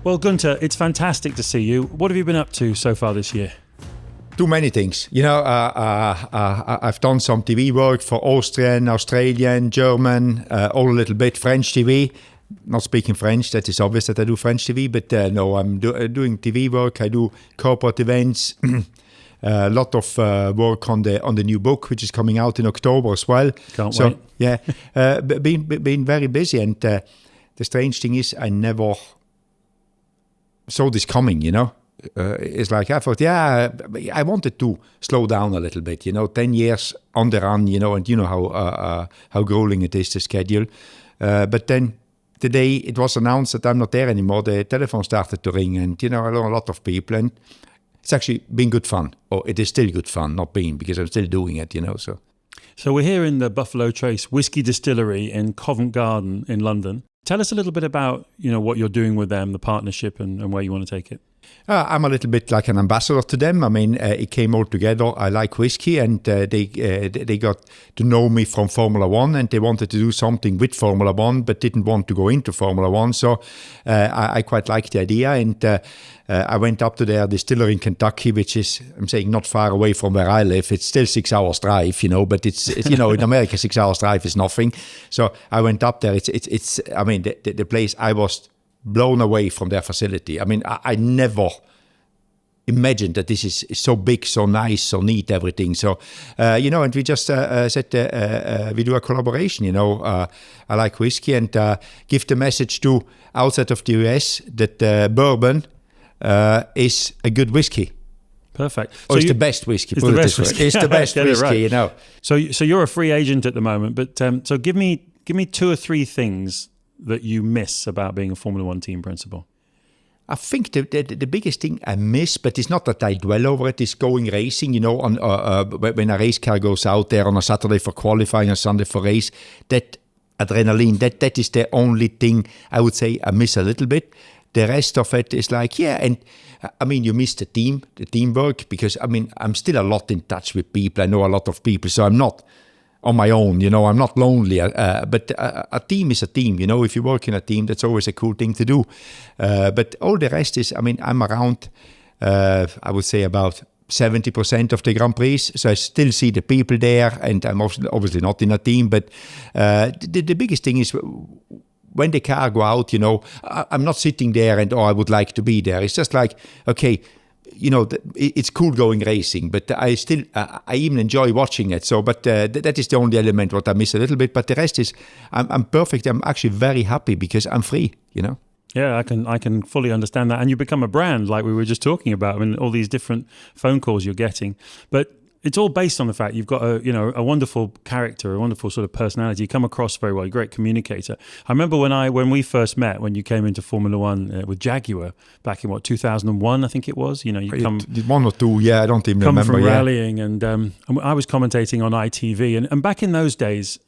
Well, Guenther, it's fantastic to see you. What have you been up to so far this year? Too many things. I've done some TV work for Austrian, Australian, German, all a little bit, French TV. Not speaking French, that is obvious that I do French TV, but no, I'm doing TV work. I do corporate events, a lot of work on the new book, which is coming out in October as well. Can't wait. Yeah, been very busy, and the strange thing is I never saw this coming, It's like I thought, I wanted to slow down a little bit, 10 years on the run, and how grueling it is, the schedule. But then the day it was announced that I'm not there anymore, the telephone started to ring, and, I know a lot of people, and it's actually been good fun. Or it is still good fun, not been, because I'm still doing it, so. So we're here in the Buffalo Trace Whiskey Distillery in Covent Garden in London. Tell us a little bit about, what you're doing with them, the partnership, and where you want to take it. I'm a little bit like an ambassador to them. I mean, it came all together. I like whiskey, and they got to know me from Formula One, and they wanted to do something with Formula One, but didn't want to go into Formula One. So I quite liked the idea, and I went up to their distillery in Kentucky, which is, I'm saying, not far away from where I live. It's still 6 hours drive, but it's in America, 6 hours drive is nothing. So I went up there. It's I mean, the place, I was blown away from their facility. I mean, I never imagined that this is so big, so nice, so neat, everything. So, and we just said we do a collaboration, I like whiskey, and give the message to outside of the US that bourbon is a good whiskey. Perfect. Or it's the best whiskey. It's the best whiskey. It's the best whiskey, right. So you're a free agent at the moment, but so give me 2 or 3 things that you miss about being a Formula One team principal. I think the biggest thing I miss, but it's not that I dwell over it, is going racing, on when a race car goes out there on a Saturday for qualifying, a Sunday for race, that adrenaline, that is the only thing I would say I miss a little bit. The rest of it is like, and I mean, you miss the teamwork, because I mean, I'm still a lot in touch with people. I know a lot of people, so I'm not on my own, I'm not lonely, but a team is a team, if you work in a team, that's always a cool thing to do. But all the rest is, I mean, I'm around, I would say about 70% of the Grand Prix, so I still see the people there, and I'm obviously not in a team, but the biggest thing is when the car go out, I'm not sitting there and, I would like to be there. It's just like, okay, it's cool going racing, but I still, I even enjoy watching it. So, but that is the only element what I miss a little bit. But the rest is, I'm perfect. I'm actually very happy because I'm free, Yeah, I can fully understand that. And you become a brand, like we were just talking about. I mean, all these different phone calls you're getting, but it's all based on the fact you've got a wonderful character, a wonderful sort of personality. You come across very well, a great communicator. I remember when we first met, when you came into Formula One with Jaguar back in 2001, I think it was. You come 1 or 2, I don't even remember. Come from rallying, and I was commentating on ITV, and back in those days.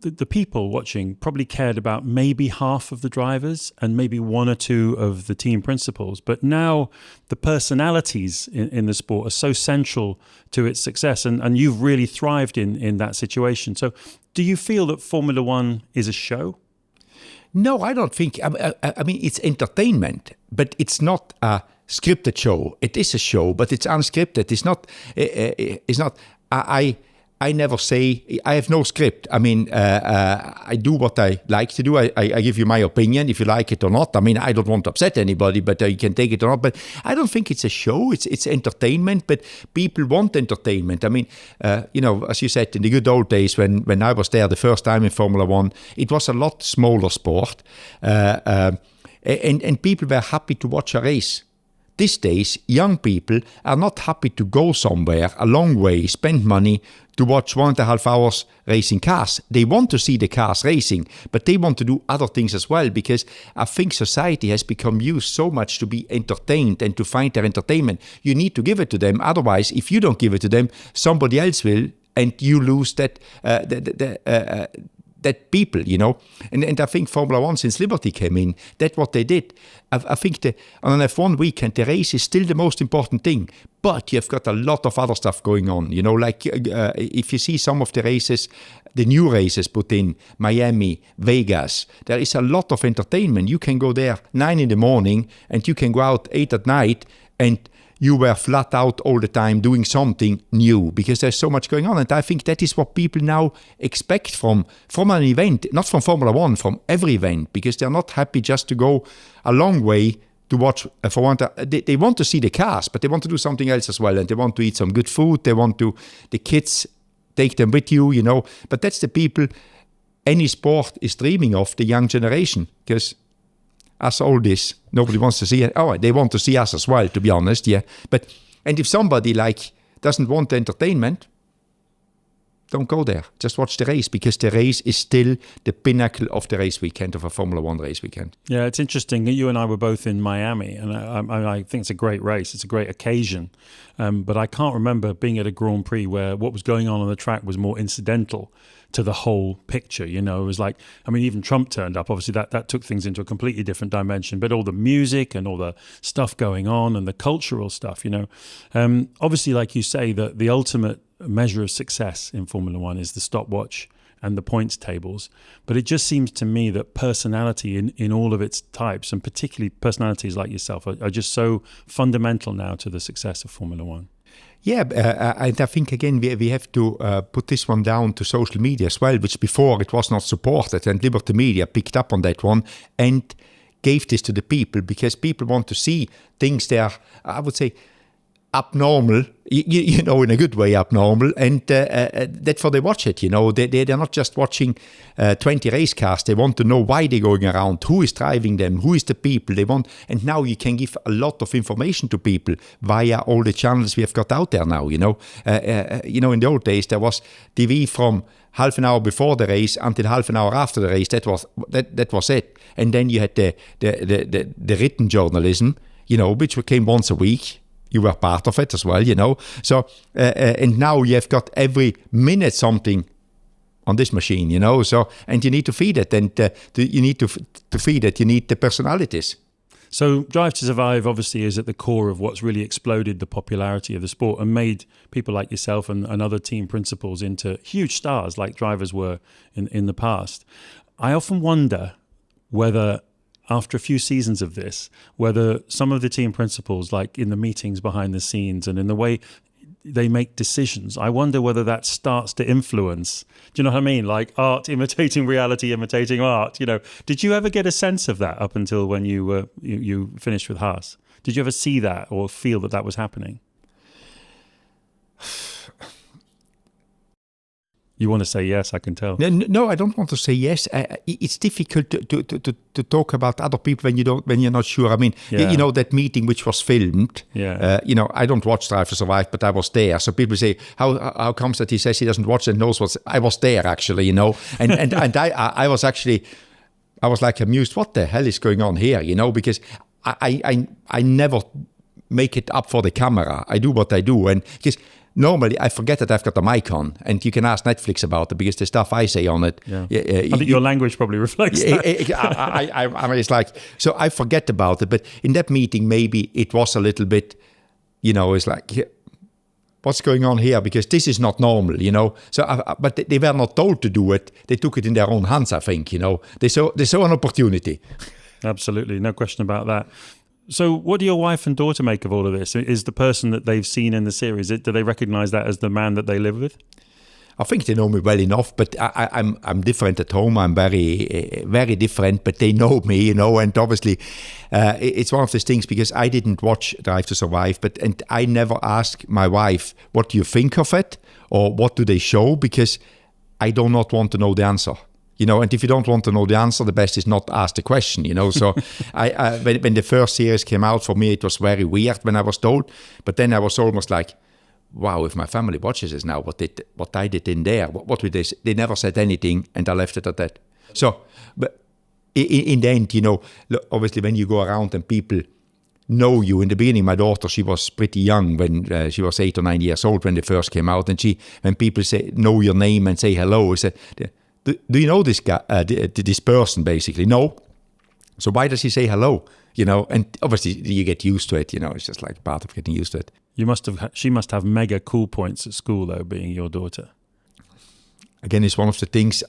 The people watching probably cared about maybe half of the drivers and maybe 1 or 2 of the team principals. But now the personalities in the sport are so central to its success, and you've really thrived in that situation. So do you feel that Formula One is a show? No, I don't think. I mean, it's entertainment, but it's not a scripted show. It is a show, but it's unscripted. It's not. I never say, I have no script. I mean, I do what I like to do. I give you my opinion, if you like it or not. I mean, I don't want to upset anybody, but you can take it or not. But I don't think it's a show. It's entertainment, but people want entertainment. I mean, as you said, in the good old days when I was there the first time in Formula One, it was a lot smaller sport. And people were happy to watch a race. These days, young people are not happy to go somewhere a long way, spend money to watch 1.5 hours racing cars. They want to see the cars racing, but they want to do other things as well, because I think society has become used so much to be entertained and to find their entertainment. You need to give it to them. Otherwise, if you don't give it to them, somebody else will, and you lose that that people, and I think Formula One, since Liberty came in, that's what they did. I think on an F1 weekend, the race is still the most important thing, but you've got a lot of other stuff going on, like if you see some of the races, the new races put in Miami, Vegas, there is a lot of entertainment. You can go there 9 a.m. and you can go out 8 p.m. and you were flat out all the time doing something new because there's so much going on. And I think that is what people now expect from an event, not from Formula One, from every event, because they're not happy just to go a long way to watch F1. They want to see the cars, but they want to do something else as well. And they want to eat some good food. They want the kids, take them with you, But that's the people any sport is dreaming of, the young generation, because us all this, nobody wants to see it. Oh, they want to see us as well, to be honest, yeah. And if somebody doesn't want the entertainment, don't go there. Just watch the race, because the race is still the pinnacle of the race weekend, of a Formula One race weekend. Yeah, it's interesting. You and I were both in Miami, and I think it's a great race. It's a great occasion. But I can't remember being at a Grand Prix where what was going on the track was more incidental to the whole picture. It was like, even Trump turned up. Obviously, that took things into a completely different dimension. But all the music and all the stuff going on and the cultural stuff, obviously, like you say, the ultimate measure of success in Formula One is the stopwatch and the points tables. But it just seems to me that personality in all of its types, and particularly personalities like yourself, are just so fundamental now to the success of Formula One. Yeah, and I think, again, we have to put this one down to social media as well, which before it was not supported, and Liberty Media picked up on that one and gave this to the people, because people want to see things that are, I would say, abnormal, in a good way abnormal, and that's why they watch it, They're not just watching 20 race cars. They want to know why they're going around, who is driving them, who is the people they want. And now you can give a lot of information to people via all the channels we have got out there now, in the old days, there was TV from half an hour before the race until half an hour after the race. That was it. And then you had the written journalism, which came once a week. You were part of it as well, So, and now you have got every minute something on this machine, So, and you need to feed it, and you need to feed it. You need the personalities. So, Drive to Survive obviously is at the core of what's really exploded the popularity of the sport and made people like yourself and other team principals into huge stars, like drivers were in the past. I often wonder whether, after a few seasons of this, whether some of the team principals, like in the meetings behind the scenes and in the way they make decisions, I wonder whether that starts to influence, do you know what I mean? Like art imitating reality, imitating art, Did you ever get a sense of that up until when you finished with Haas? Did you ever see that or feel that was happening? You want to say yes, I can tell. No, I don't want to say yes. It's difficult to talk about other people when you're not sure. That meeting which was filmed. Yeah. I don't watch Drive to Survive, but I was there. So people say, how comes that he says he doesn't watch and knows what? I was there actually, and I was actually, I was like amused. What the hell is going on here? Because I never make it up for the camera. I do what I do, and because normally I forget that I've got the mic on, and you can ask Netflix about it because the stuff I say on it. Yeah. I think your language probably reflects that. It's like, so I forget about it. But in that meeting, maybe it was a little bit, it's like, what's going on here? Because this is not normal, So, but they were not told to do it. They took it in their own hands, I think. They saw an opportunity. Absolutely, no question about that. So what do your wife and daughter make of all of this? Is the person that they've seen in the series, do they recognize that as the man that they live with? I think they know me well enough, but I'm different at home. I'm very, very different, but they know me, and obviously it's one of those things because I didn't watch Drive to Survive, and I never ask my wife, what do you think of it? Or what do they show? Because I do not want to know the answer. And if you don't want to know the answer, the best is not ask the question, So when the first series came out, for me, it was very weird when I was told. But then I was almost like, wow, if my family watches this now, what I did in there, what would they say? They never said anything, and I left it at that. So, but in the end, obviously when you go around and people know you. In the beginning, my daughter, she was pretty young when she was 8 or 9 years old when they first came out. And when people know your name and say hello, do you know this guy, this person, basically? No. So why does he say hello? And obviously you get used to it. It's just like part of getting used to it. She must have mega cool points at school, though, being your daughter. Again, it's one of the things.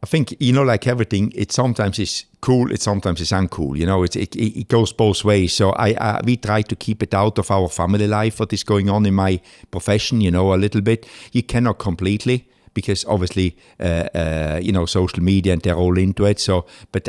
I think, like everything, it sometimes is cool, it sometimes is uncool. It goes both ways. So we try to keep it out of our family life, what is going on in my profession, a little bit. You cannot completely, because obviously, social media and they're all into it. So, but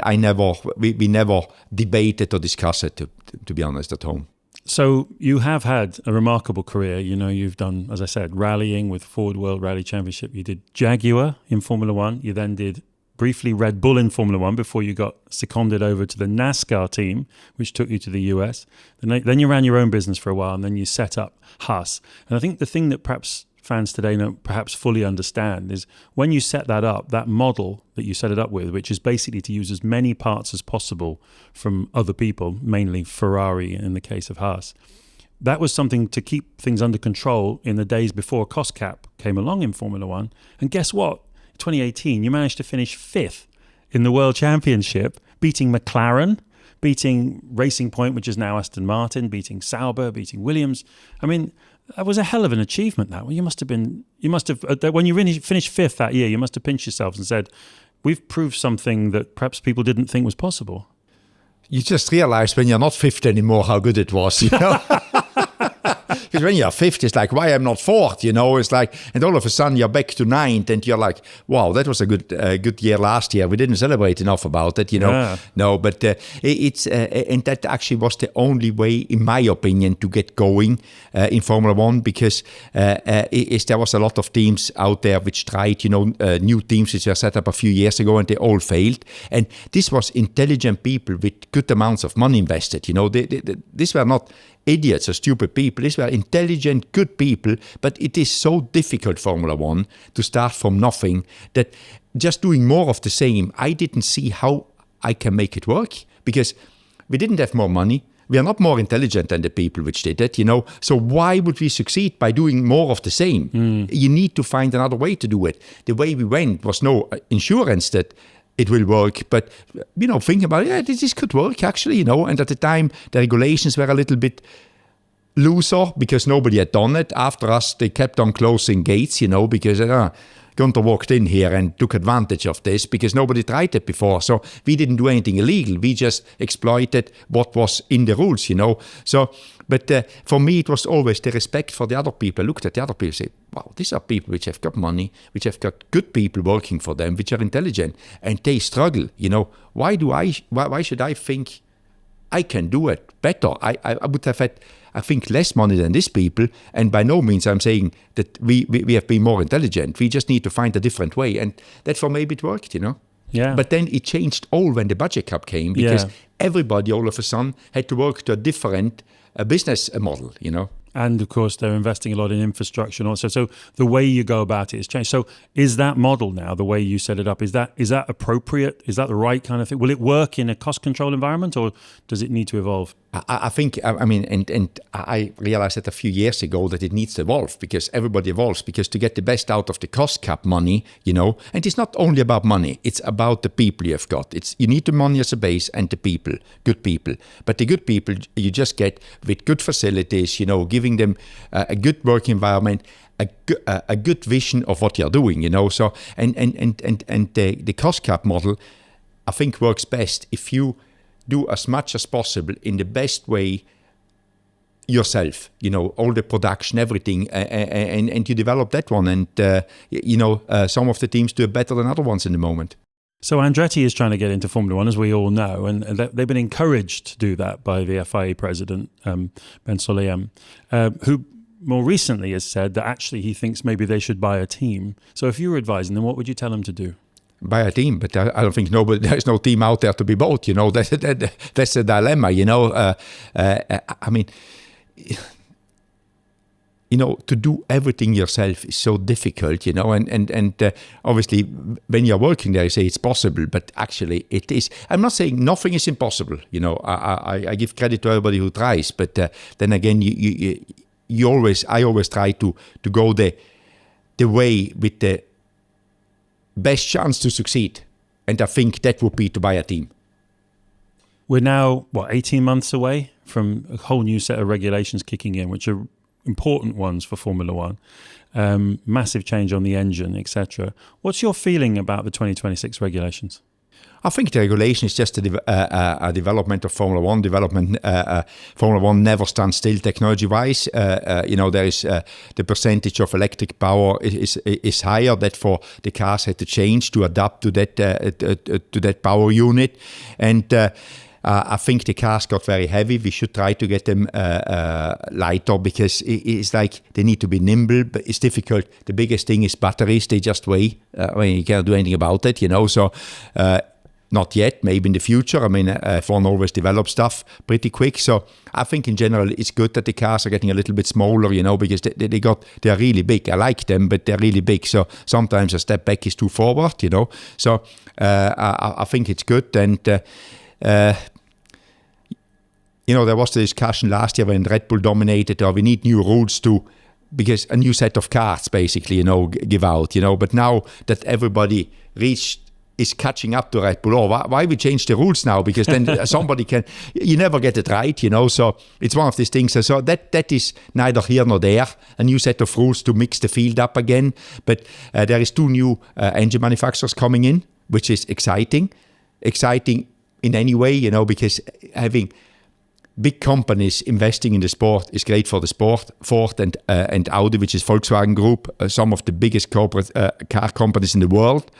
we never debated or discussed it, to be honest, at home. So you have had a remarkable career. You've done, as I said, rallying with Ford World Rally Championship. You did Jaguar in Formula One. You then did briefly Red Bull in Formula One before you got seconded over to the NASCAR team, which took you to the US. Then you ran your own business for a while, and then you set up Haas. And I think the thing that perhaps fans today don't perhaps fully understand is when you set that up, that model that you set it up with, which is basically to use as many parts as possible from other people, mainly Ferrari in the case of Haas. That was something to keep things under control in the days before a cost cap came along in Formula One. And guess what? 2018, you managed to finish 5th in the World Championship, beating McLaren, beating Racing Point, which is now Aston Martin, beating Sauber, beating Williams. I mean, that was a hell of an achievement. That you must have when you finished 5th that year, you must have pinched yourselves and said, "We've proved something that perhaps people didn't think was possible." You just realize when you're not 5th anymore how good it was, Because when you're 5th, it's like, why I'm not 4th, It's like, and all of a sudden you're back to 9th, and you're like, wow, that was a good year last year. We didn't celebrate enough about it, Yeah. No, but it's and that actually was the only way, in my opinion, to get going in Formula One, because there was a lot of teams out there which tried, new teams which were set up a few years ago, and they all failed. And this was intelligent people with good amounts of money invested. These were not idiots or stupid people. These were intelligent, good people, but it is so difficult, Formula One, to start from nothing, that just doing more of the same, I didn't see how I can make it work, because we didn't have more money. We are not more intelligent than the people which did it, So why would we succeed by doing more of the same? You need to find another way to do it. The way we went was no insurance that it will work, but thinking about it, this could work actually, And at the time, the regulations were a little bit looser because nobody had done it. After us, they kept on closing gates, because Guenther walked in here and took advantage of this because nobody tried it before. So we didn't do anything illegal. We just exploited what was in the rules, So, but for me, it was always the respect for the other people. I looked at the other people and say, wow, these are people which have got money, which have got good people working for them, which are intelligent, and they struggle, Why should I think I can do it better? I would have had, I think, less money than these people, and by no means I'm saying that we have been more intelligent. We just need to find a different way, and that's for maybe it worked, Yeah. But then it changed all when the budget cap came, because everybody all of a sudden had to work to a different business model, And of course, they're investing a lot in infrastructure and also. So the way you go about it has changed. So is that model now, the way you set it up, is that appropriate? Is that the right kind of thing? Will it work in a cost control environment, or does it need to evolve? I think, and I realized that a few years ago that it needs to evolve, because everybody evolves, because to get the best out of the cost cap money, and it's not only about money, it's about the people you've got. You need the money as a base and the people, good people. But the good people you just get with good facilities, giving them a good work environment, a good vision of what you're doing, So, and the cost cap model, I think, works best if you do as much as possible in the best way yourself, all the production, everything, and you develop that one. And, some of the teams do it better than other ones in the moment. So Andretti is trying to get into Formula One, as we all know, and they've been encouraged to do that by the FIA president, Ben Sulayem, who more recently has said that actually he thinks maybe they should buy a team. So if you were advising them, what would you tell them to do? Buy a team, but I don't think there's no team out there to be bought. That's a dilemma. To do everything yourself is so difficult. And obviously when you're working there, you say it's possible, but actually it is. I'm not saying nothing is impossible. I give credit to everybody who tries, but then again, I always try to go the way with the best chance to succeed. And I think that would be to buy a team. We're now, 18 months away from a whole new set of regulations kicking in, which are important ones for Formula One. Massive change on the engine, etc. What's your feeling about the 2026 regulations? I think the regulation is just a development of Formula One. Formula One never stands still technology-wise. There is the percentage of electric power is higher. Therefore, the cars had to change to adapt to that power unit, and I think the cars got very heavy. We should try to get them lighter because it's like they need to be nimble, but it's difficult. The biggest thing is batteries. They just weigh. You can't do anything about it, So not yet, maybe in the future. F1 always develops stuff pretty quick. So I think in general it's good that the cars are getting a little bit smaller, because they're really big. I like them, but they're really big. So sometimes a step back is too forward, So I think it's good. And there was the discussion last year when Red Bull dominated, we need new rules because a new set of cards basically, give out, But now that everybody is catching up to Red Bull, why we change the rules now? Because then somebody you never get it right, So it's one of these things. So that is neither here nor there. A new set of rules to mix the field up again. But there is 2 new engine manufacturers coming in, which is exciting. Exciting in any way, because having big companies investing in the sport is great for the sport. Ford and Audi, which is Volkswagen Group, some of the biggest corporate car companies in the world.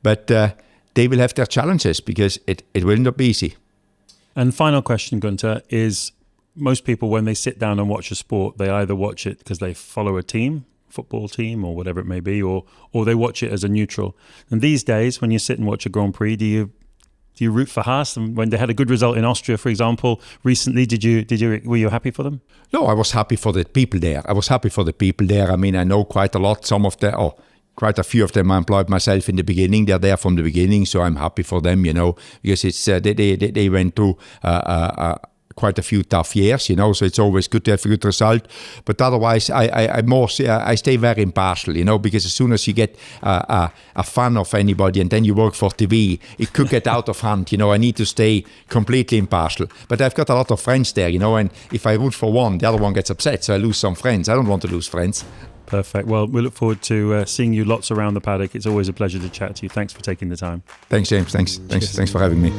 But they will have their challenges because it will not be easy. And final question, Guenther, is most people, when they sit down and watch a sport, they either watch it because they follow a team, football team or whatever it may be, or they watch it as a neutral. And these days, when you sit and watch a Grand Prix, do you root for Haas? And when they had a good result in Austria, for example, recently, were you happy for them? No, I was happy for the people there. I know quite a lot. Quite a few of them I employed myself in the beginning. They're there from the beginning, so I'm happy for them, because it's they went through quite a few tough years, so it's always good to have a good result. But otherwise, I stay very impartial, because as soon as you get a fan of anybody and then you work for TV, it could get out of hand, I need to stay completely impartial. But I've got a lot of friends there, and if I root for one, the other one gets upset, so I lose some friends. I don't want to lose friends. Perfect. Well, we look forward to seeing you lots around the paddock. It's always a pleasure to chat to you. Thanks for taking the time. Thanks, James. Thanks for having me.